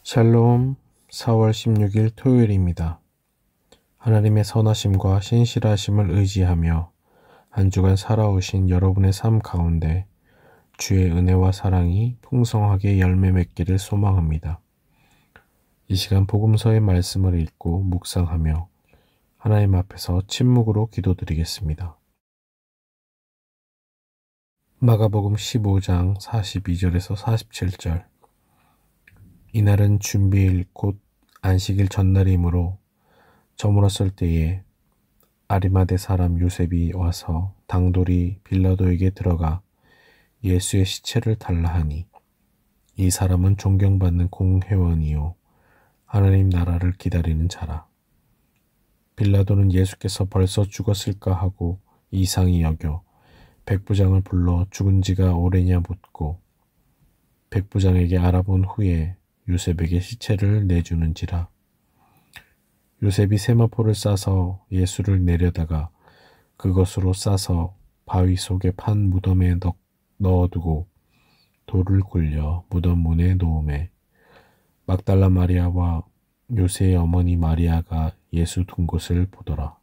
샬롬 4월 16일 토요일입니다. 하나님의 선하심과 신실하심을 의지하며 한 주간 살아오신 여러분의 삶 가운데 주의 은혜와 사랑이 풍성하게 열매 맺기를 소망합니다. 이 시간 복음서의 말씀을 읽고 묵상하며 하나님 앞에서 침묵으로 기도드리겠습니다. 마가복음 15장 42절에서 47절. 이날은 준비일 곧 안식일 전날이므로 저물었을 때에 아리마대 사람 요셉이 와서 당돌이 빌라도에게 들어가 예수의 시체를 달라 하니, 이 사람은 존경받는 공회원이요 하나님 나라를 기다리는 자라. 빌라도는 예수께서 벌써 죽었을까 하고 이상히 여겨 백부장을 불러 죽은 지가 오래냐 묻고, 백부장에게 알아본 후에 요셉에게 시체를 내주는지라. 요셉이 세마포를 싸서 예수를 내려다가 그것으로 싸서 바위 속에 판 무덤에 넣어두고 돌을 굴려 무덤 문에 놓음에, 막달라 마리아와 요새의 어머니 마리아가 예수 둔 곳을 보더라.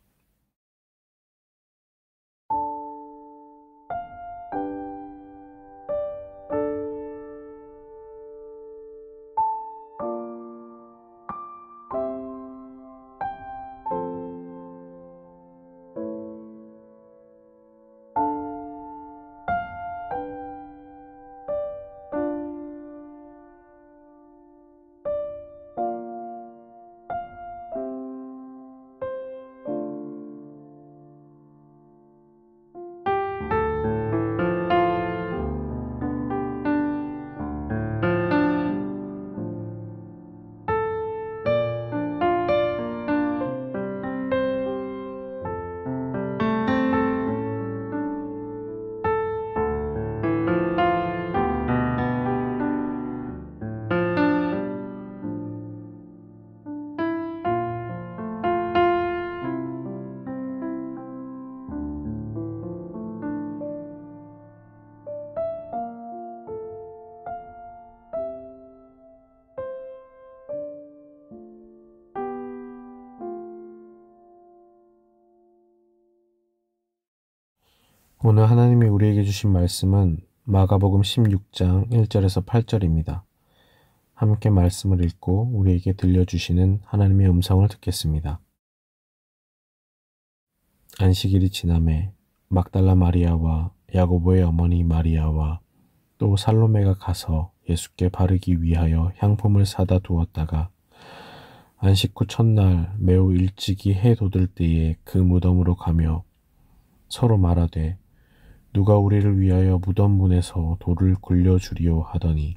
오늘 하나님이 우리에게 주신 말씀은 마가복음 16장 1절에서 8절입니다. 함께 말씀을 읽고 우리에게 들려주시는 하나님의 음성을 듣겠습니다. 안식일이 지나매 막달라 마리아와 야고보의 어머니 마리아와 또 살로메가 가서 예수께 바르기 위하여 향품을 사다 두었다가 안식 후 첫날 매우 일찍이 해 돋을 때에 그 무덤으로 가며 서로 말하되, 누가 우리를 위하여 무덤 문에서 돌을 굴려주리오 하더니,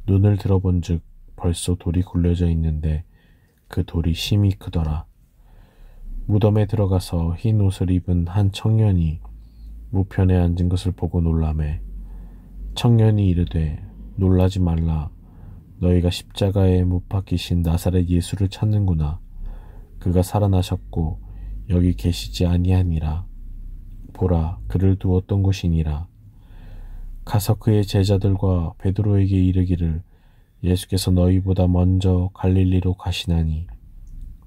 눈을 들어본즉 벌써 돌이 굴려져 있는데 그 돌이 심히 크더라. 무덤에 들어가서 흰 옷을 입은 한 청년이 무편에 앉은 것을 보고 놀라매, 청년이 이르되, 놀라지 말라. 너희가 십자가에 못 박히신 나사렛 예수를 찾는구나. 그가 살아나셨고 여기 계시지 아니하니라. 보라, 그를 두었던 곳이니라. 가서 그의 제자들과 베드로에게 이르기를, 예수께서 너희보다 먼저 갈릴리로 가시나니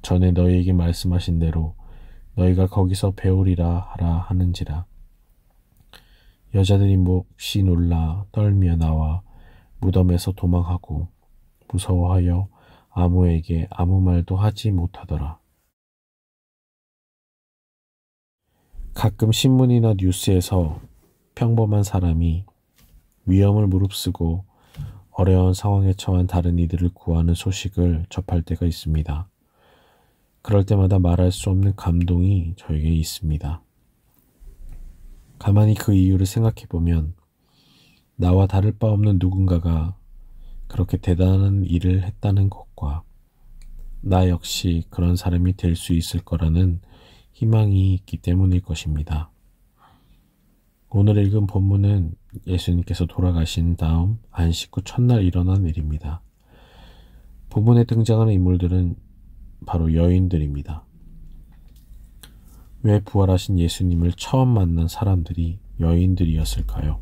전에 너희에게 말씀하신 대로 너희가 거기서 배우리라 하라 하는지라. 여자들이 몹시 놀라 떨며 나와 무덤에서 도망하고 무서워하여 아무에게 아무 말도 하지 못하더라. 가끔 신문이나 뉴스에서 평범한 사람이 위험을 무릅쓰고 어려운 상황에 처한 다른 이들을 구하는 소식을 접할 때가 있습니다. 그럴 때마다 말할 수 없는 감동이 저에게 있습니다. 가만히 그 이유를 생각해 보면 나와 다를 바 없는 누군가가 그렇게 대단한 일을 했다는 것과 나 역시 그런 사람이 될 수 있을 거라는 희망이 있기 때문일 것입니다. 오늘 읽은 본문은 예수님께서 돌아가신 다음 안식 후 첫날 일어난 일입니다. 본문에 등장하는 인물들은 바로 여인들입니다. 왜 부활하신 예수님을 처음 만난 사람들이 여인들이었을까요?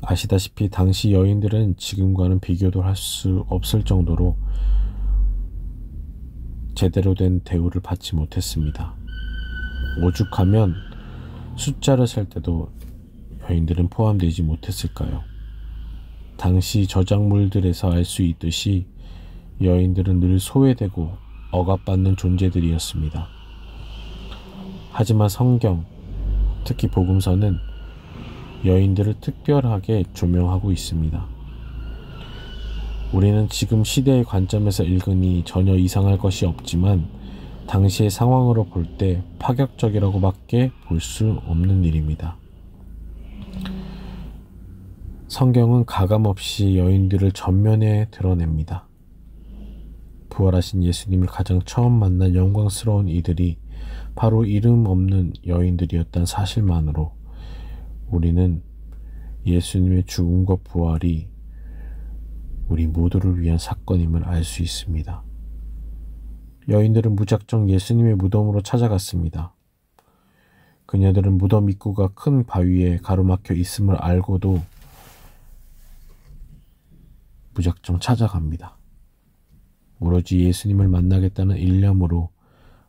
아시다시피 당시 여인들은 지금과는 비교도 할 수 없을 정도로 제대로 된 대우를 받지 못했습니다. 오죽하면 숫자를 셀 때도 여인들은 포함되지 못했을까요? 당시 저작물들에서 알 수 있듯이 여인들은 늘 소외되고 억압받는 존재들이었습니다. 하지만 성경, 특히 복음서는 여인들을 특별하게 조명하고 있습니다. 우리는 지금 시대의 관점에서 읽으니 전혀 이상할 것이 없지만 당시의 상황으로 볼 때 파격적이라고밖에 볼 수 없는 일입니다. 성경은 가감없이 여인들을 전면에 드러냅니다. 부활하신 예수님을 가장 처음 만난 영광스러운 이들이 바로 이름 없는 여인들이었다는 사실만으로 우리는 예수님의 죽음과 부활이 우리 모두를 위한 사건임을 알 수 있습니다. 여인들은 무작정 예수님의 무덤으로 찾아갔습니다. 그녀들은 무덤 입구가 큰 바위에 가로막혀 있음을 알고도 무작정 찾아갑니다. 오로지 예수님을 만나겠다는 일념으로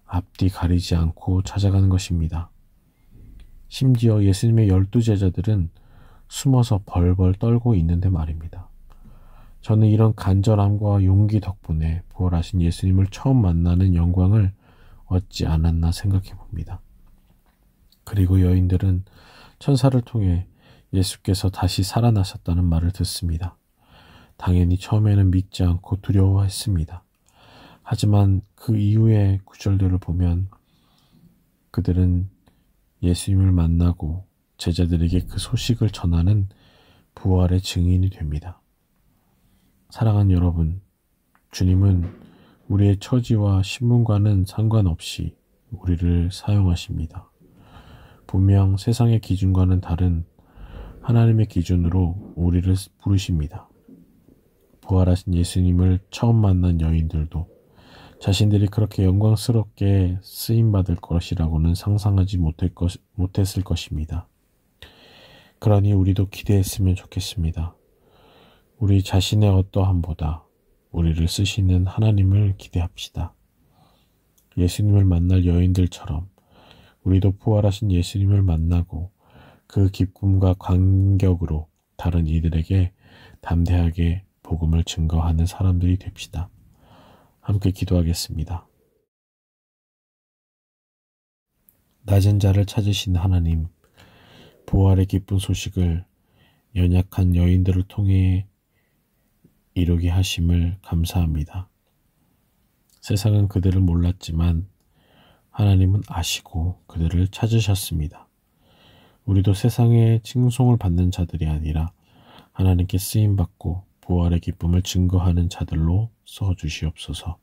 앞뒤 가리지 않고 찾아가는 것입니다. 심지어 예수님의 12제자들은 숨어서 벌벌 떨고 있는데 말입니다. 저는 이런 간절함과 용기 덕분에 부활하신 예수님을 처음 만나는 영광을 얻지 않았나 생각해 봅니다. 그리고 여인들은 천사를 통해 예수께서 다시 살아나셨다는 말을 듣습니다. 당연히 처음에는 믿지 않고 두려워했습니다. 하지만 그 이후의 구절들을 보면 그들은 예수님을 만나고 제자들에게 그 소식을 전하는 부활의 증인이 됩니다. 사랑하는 여러분, 주님은 우리의 처지와 신분과는 상관없이 우리를 사용하십니다. 분명 세상의 기준과는 다른 하나님의 기준으로 우리를 부르십니다. 부활하신 예수님을 처음 만난 여인들도 자신들이 그렇게 영광스럽게 쓰임받을 것이라고는 상상하지 못했을 것입니다. 그러니 우리도 기대했으면 좋겠습니다. 우리 자신의 어떠함보다 우리를 쓰시는 하나님을 기대합시다. 예수님을 만날 여인들처럼 우리도 부활하신 예수님을 만나고 그 기쁨과 감격으로 다른 이들에게 담대하게 복음을 증거하는 사람들이 됩시다. 함께 기도하겠습니다. 낮은 자를 찾으신 하나님, 부활의 기쁜 소식을 연약한 여인들을 통해 이루게 하심을 감사합니다. 세상은 그들을 몰랐지만 하나님은 아시고 그들을 찾으셨습니다. 우리도 세상의 칭송을 받는 자들이 아니라 하나님께 쓰임받고 부활의 기쁨을 증거하는 자들로 써주시옵소서.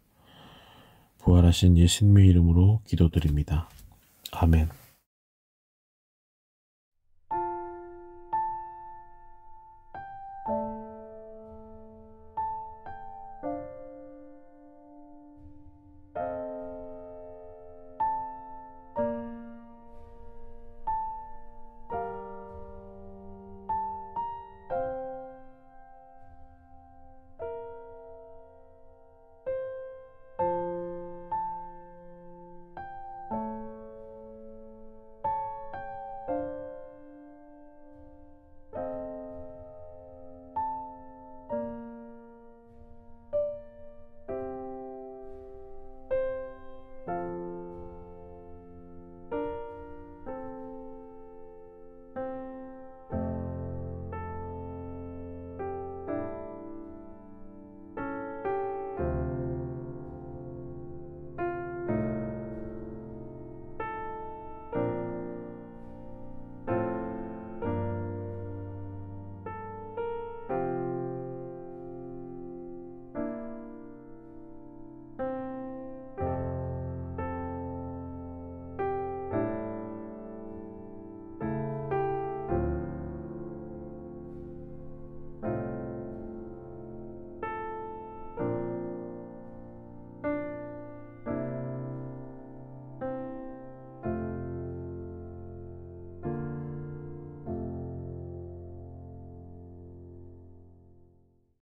부활하신 예수님의 이름으로 기도드립니다. 아멘.